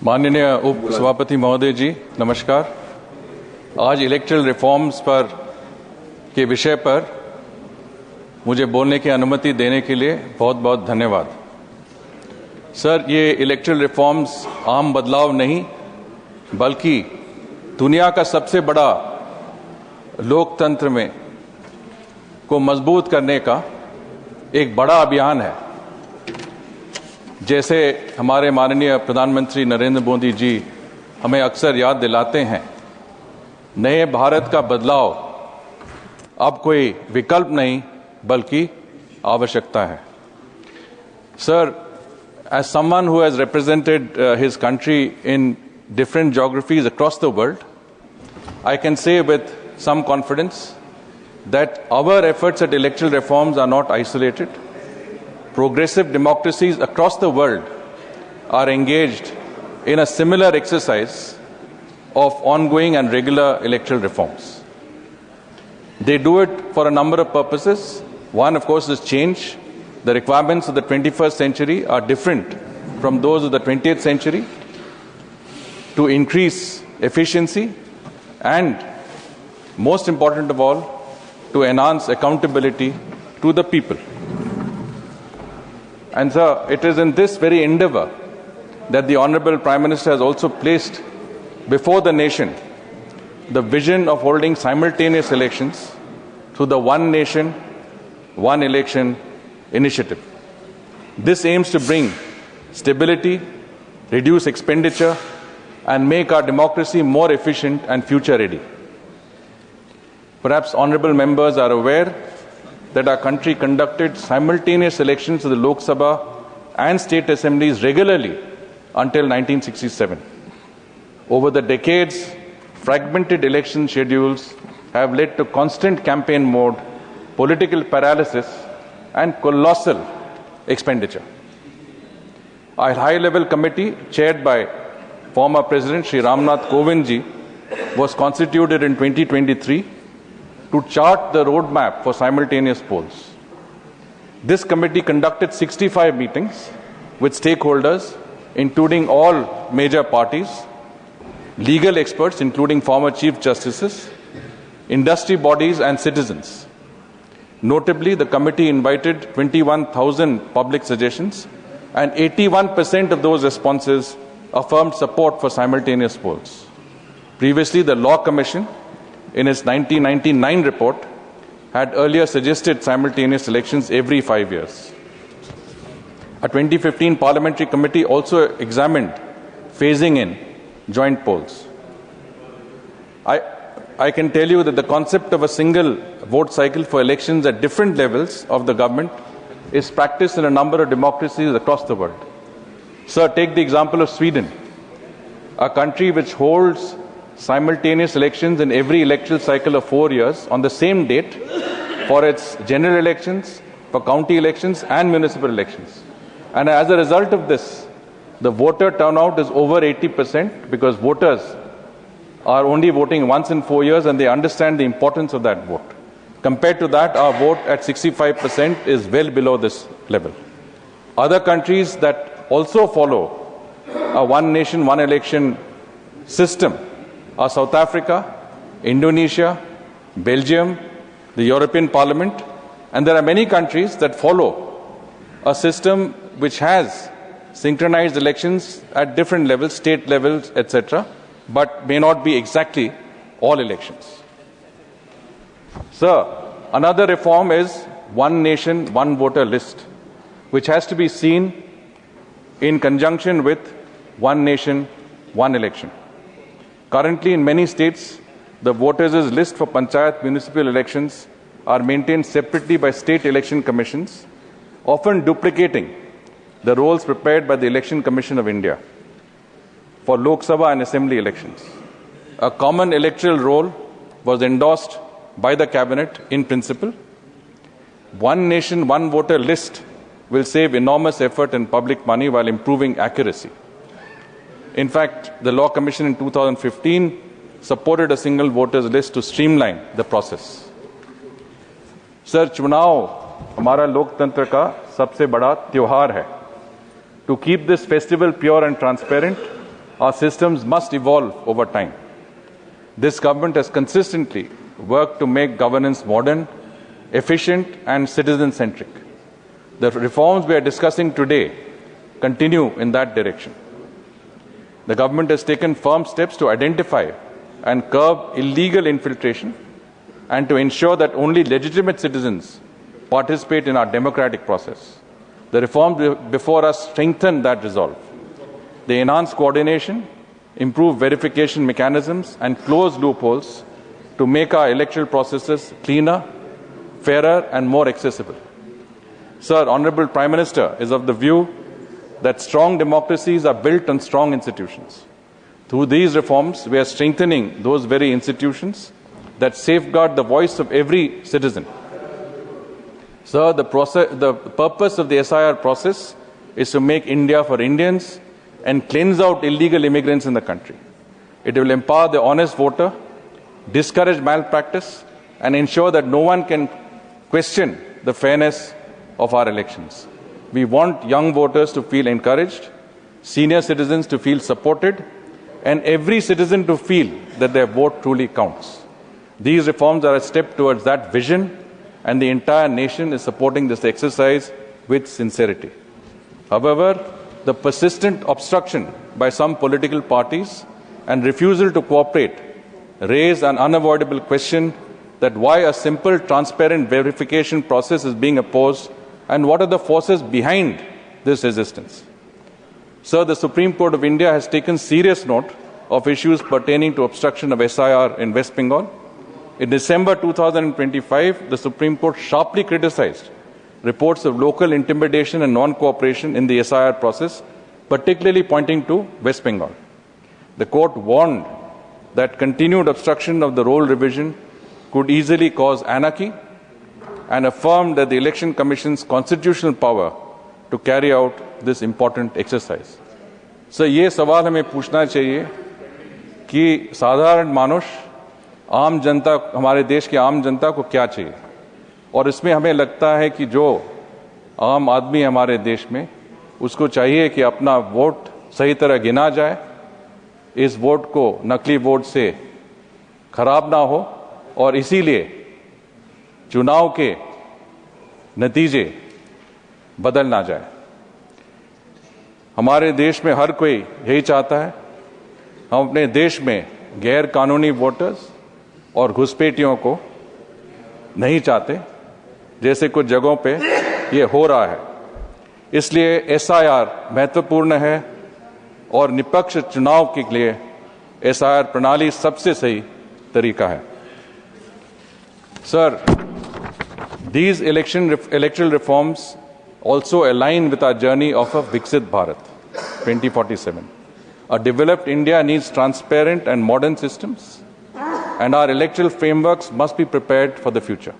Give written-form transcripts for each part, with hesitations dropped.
माननीय उप सभापति महोदय जी, नमस्कार। आज इलेक्टरल रिफॉर्म्स के विषय पर मुझे बोलने की अनुमति देने के लिए बहुत बहुत धन्यवाद। सर, ये इलेक्टरल रिफॉर्म्स आम बदलाव नहीं बल्कि दुनिया का सबसे बड़ा लोकतंत्र में को मजबूत करने का एक बड़ा अभियान है। जैसे हमारे माननीय प्रधानमंत्री नरेंद्र मोदी जी हमें अक्सर याद दिलाते हैं, नए भारत का बदलाव अब कोई विकल्प नहीं बल्कि आवश्यकता है। Sir, as someone who has represented his country in different geographies across the world, I can say with some confidence that our efforts at electoral reforms are not isolated. Progressive democracies across the world are engaged in a similar exercise of ongoing and regular electoral reforms. They do it for a number of purposes. One, of course, is change. The requirements of the 21st century are different from those of the 20th century to increase efficiency and, most important of all, to enhance accountability to the people. And sir, it is in this very endeavor that the Honorable Prime Minister has also placed before the nation the vision of holding simultaneous elections through the One Nation, One Election initiative. This aims to bring stability, reduce expenditure, and make our democracy more efficient and future ready. Perhaps honorable members are aware that our country conducted simultaneous elections to the Lok Sabha and state assemblies regularly until 1967. Over the decades, fragmented election schedules have led to constant campaign mode, political paralysis, and colossal expenditure. Our high-level committee, chaired by former President Shri Ramnath Kovind ji, was constituted in 2023 to chart the roadmap for simultaneous polls. This committee conducted 65 meetings with stakeholders, including all major parties, legal experts, including former chief justices, industry bodies, and citizens. Notably, the committee invited 21,000 public suggestions, and 81% of those responses affirmed support for simultaneous polls. Previously, the Law Commission, in its 1999 report, had earlier suggested simultaneous elections every 5 years. A 2015 parliamentary committee also examined phasing in joint polls. I can tell you that the concept of a single vote cycle for elections at different levels of the government is practiced in a number of democracies across the world. Sir, take the example of Sweden, a country which holds simultaneous elections in every electoral cycle of 4 years on the same date for its general elections, for county elections and municipal elections. And as a result of this, the voter turnout is over 80% because voters are only voting once in 4 years and they understand the importance of that vote. Compared to that, our vote at 65% is well below this level. Other countries that also follow a one nation, one election system are South Africa, Indonesia, Belgium, the European Parliament, and there are many countries that follow a system which has synchronized elections at different levels, state levels, etc., but may not be exactly all elections. Sir, another reform is One Nation, One Voter list, which has to be seen in conjunction with One Nation, One Election. Currently, in many states, the voters' list for Panchayat municipal elections are maintained separately by state election commissions, often duplicating the roles prepared by the Election Commission of India for Lok Sabha and Assembly elections. A common electoral roll was endorsed by the Cabinet in principle. One Nation, One Voter list will save enormous effort and public money while improving accuracy. In fact, the Law Commission in 2015 supported a single voters list to streamline the process. Sir, चुनाव हमारा लोकतंत्र का सबसे बड़ा त्योहार है. To keep this festival pure and transparent, our systems must evolve over time. This government has consistently worked to make governance modern, efficient, and citizen-centric. The reforms we are discussing today continue in that direction. The government has taken firm steps to identify and curb illegal infiltration and to ensure that only legitimate citizens participate in our democratic process. The reforms before us strengthen that resolve. They enhance coordination, improve verification mechanisms, and close loopholes to make our electoral processes cleaner, fairer, and more accessible. Sir, Honorable Prime Minister is of the view that strong democracies are built on strong institutions. Through these reforms, we are strengthening those very institutions that safeguard the voice of every citizen. Sir, the purpose of the SIR process is to make India for Indians and cleanse out illegal immigrants in the country. It will empower the honest voter, discourage malpractice, and ensure that no one can question the fairness of our elections. We want young voters to feel encouraged, senior citizens to feel supported, and every citizen to feel that their vote truly counts. These reforms are a step towards that vision, and the entire nation is supporting this exercise with sincerity. However, the persistent obstruction by some political parties and refusal to cooperate raise an unavoidable question that why a simple, transparent verification process is being opposed and what are the forces behind this resistance. Sir, the Supreme Court of India has taken serious note of issues pertaining to obstruction of SIR in West Bengal. In December 2025, the Supreme Court sharply criticized reports of local intimidation and non-cooperation in the SIR process, particularly pointing to West Bengal. The court warned that continued obstruction of the roll revision could easily cause anarchy and affirmed that the Election Commission's constitutional power to carry out this important exercise. So, ये सवाल हमें पूछना चाहिए कि साधारण मानुष, आम जनता, हमारे देश की आम जनता को क्या चाहिए, और इसमें हमें लगता है कि जो आम आदमी हमारे देश में, उसको चाहिए कि अपना वोट सही तरह गिना जाए, इस वोट को नकली वोट से खराब ना हो, और इसीलिए चुनाव के नतीजे बदल ना जाए। हमारे देश में हर कोई यही चाहता है। हम अपने देश में गैर कानूनी वोटर्स और घुसपैठियों को नहीं चाहते, जैसे कुछ जगहों पे ये हो रहा है। इसलिए SIR महत्वपूर्ण है और निष्पक्ष चुनाव के लिए SIR प्रणाली सबसे सही तरीका है। Sir, these electoral reforms also align with our journey of a Viksit Bharat 2047. A developed India needs transparent and modern systems, and our electoral frameworks must be prepared for the future.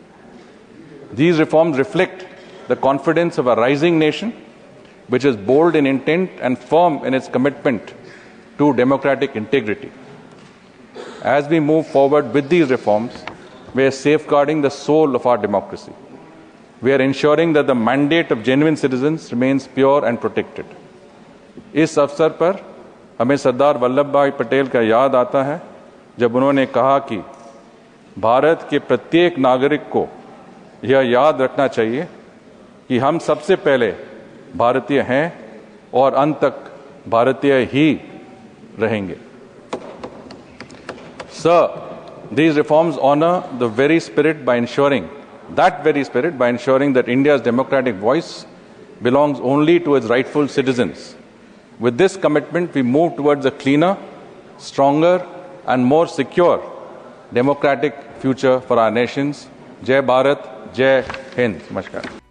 These reforms reflect the confidence of a rising nation, which is bold in intent and firm in its commitment to democratic integrity. As we move forward with these reforms, we are safeguarding the soul of our democracy. We are ensuring that the mandate of genuine citizens remains pure and protected. इस अवसर पर हमें सरदार वल्लभ भाई पटेल का याद आता है, जब उन्होंने कहा कि भारत के प्रत्येक नागरिक को यह याद रखना चाहिए कि हम सबसे पहले भारतीय हैं और अंत तक भारतीय ही रहेंगे। Sir, these reforms honor the very spirit by ensuring that India's democratic voice belongs only to its rightful citizens. With this commitment, we move towards a cleaner, stronger, and more secure democratic future for our nations. Jai Bharat, Jai Hind. Namaskar.